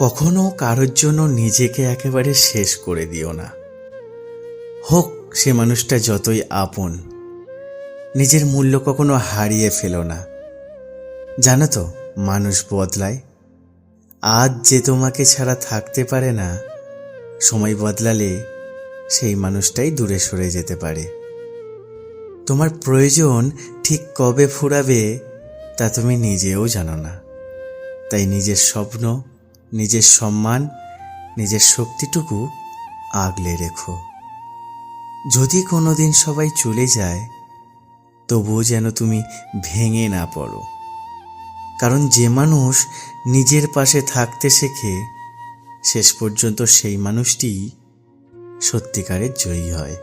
কখনো কারোর জন্য নিজেকে একেবারে শেষ করে দিও না। হোক সে মানুষটা যতই আপন, নিজের মূল্য কখনো হারিয়ে ফেলো না। জানো তো, মানুষ বদলায়। আজ যে তোমাকে ছাড়া থাকতে পারে না, সময় বদলালে সেই মানুষটাই দূরে সরে যেতে পারে। তোমার প্রয়োজন ঠিক কবে ফুরাবে তা তুমি নিজেও জানো না। তাই নিজের স্বপ্ন, নিজের সম্মান, নিজের শক্তিটুকু আগলে রেখো। যদি কোনোদিন সবাই চলে যায়, তবুও যেন তুমি ভেঙে না পড়ো। কারণ যে মানুষ নিজের পাশে থাকতে শেখে, শেষ পর্যন্ত সেই মানুষটিই সত্যিকারের জয়ী হয়।